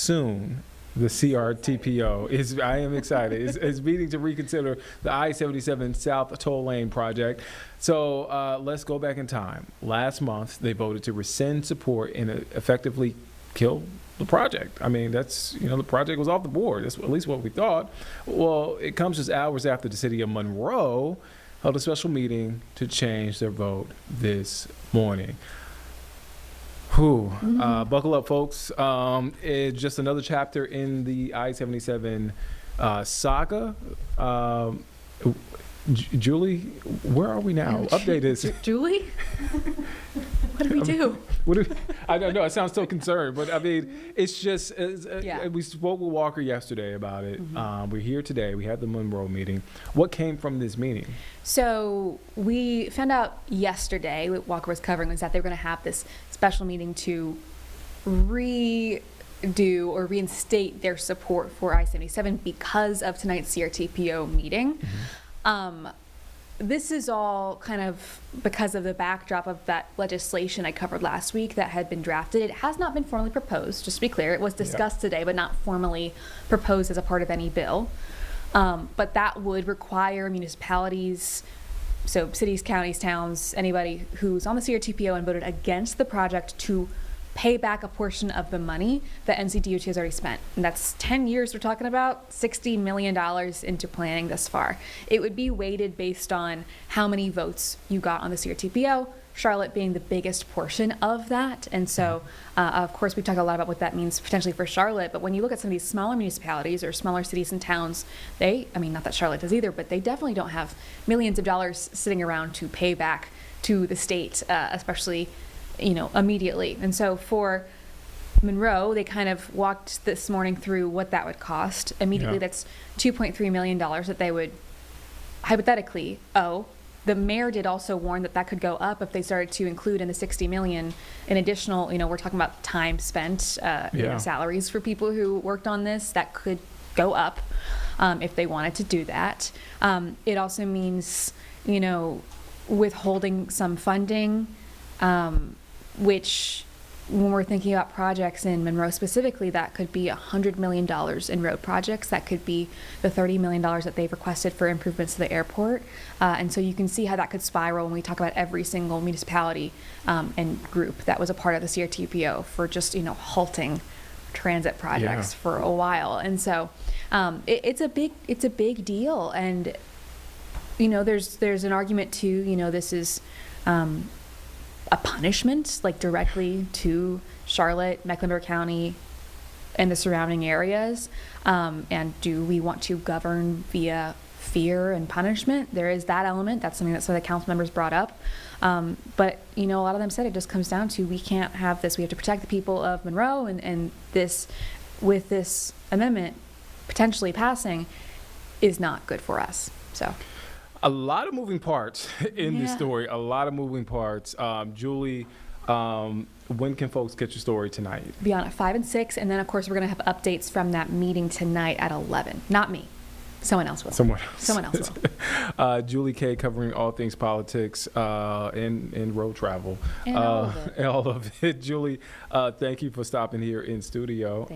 Soon, the CRTPO I am excited, is meeting to reconsider the I-77 South Toll Lane project. So let's go back in time. Last month, they voted to rescind support and effectively kill the project. I mean, that's, the project was off the board. That's at least what we thought. Well, it comes just hours after the city of Monroe held a special meeting to change their vote this morning. Buckle up, folks. It's just another chapter in the I-77 saga. Julie, where are we now? Update us. Julie? What do we do? I don't know. I sound so concerned, but I mean, it's just, we spoke with Walker yesterday about it. We're here today. We had the Monroe meeting. What came from this meeting? So we found out yesterday, what Walker was covering was that they were going to have this special meeting to redo or reinstate their support for I-77 because of tonight's CRTPO meeting. This is all kind of because of the backdrop of that legislation I covered last week that had been drafted. It has not been formally proposed, just to be clear. It was discussed today, but not formally proposed as a part of any bill. But that would require municipalities, so cities, counties, towns, anybody who's on the CRTPO and voted against the project to pay back a portion of the money that NCDOT has already spent. And that's 10 years we're talking about, $60 million into planning thus far. It would be weighted based on how many votes you got on the CRTPO, Charlotte being the biggest portion of that. And so, of course, we talk a lot about what that means potentially for Charlotte, but when you look at some of these smaller municipalities or smaller cities and towns, not that Charlotte does either, but they definitely don't have millions of dollars sitting around to pay back to the state, especially immediately. And so for Monroe, they kind of walked this morning through what that would cost. Immediately, that's $2.3 million that they would hypothetically owe. The mayor did also warn that could go up if they started to include in the $60 million an additional, we're talking about time spent, salaries for people who worked on this, that could go up if they wanted to do that. It also means, withholding some funding, which when we're thinking about projects in Monroe specifically, that could be $100 million in road projects. That could be the $30 million that they've requested for improvements to the airport. And so you can see how that could spiral when we talk about every single municipality and group that was a part of the CRTPO for just, halting transit projects for a while. And so it's a big deal. And, there's an argument too, this is a punishment, like directly to Charlotte, Mecklenburg County, and the surrounding areas. And do we want to govern via fear and punishment? There is that element. That's something that some of the council members brought up. But, a lot of them said it just comes down to, we can't have this. We have to protect the people of Monroe, and this, with this amendment potentially passing, is not good for us. So. A lot of moving parts in this story, a lot of moving parts. Julie, when can folks get your story tonight? Be on at 5 and 6, and then, of course, we're going to have updates from that meeting tonight at 11. Not me. Someone else will. Someone else will. Julie Kay, covering all things politics and road travel. And all of it. All of it. Julie, thank you for stopping here in studio.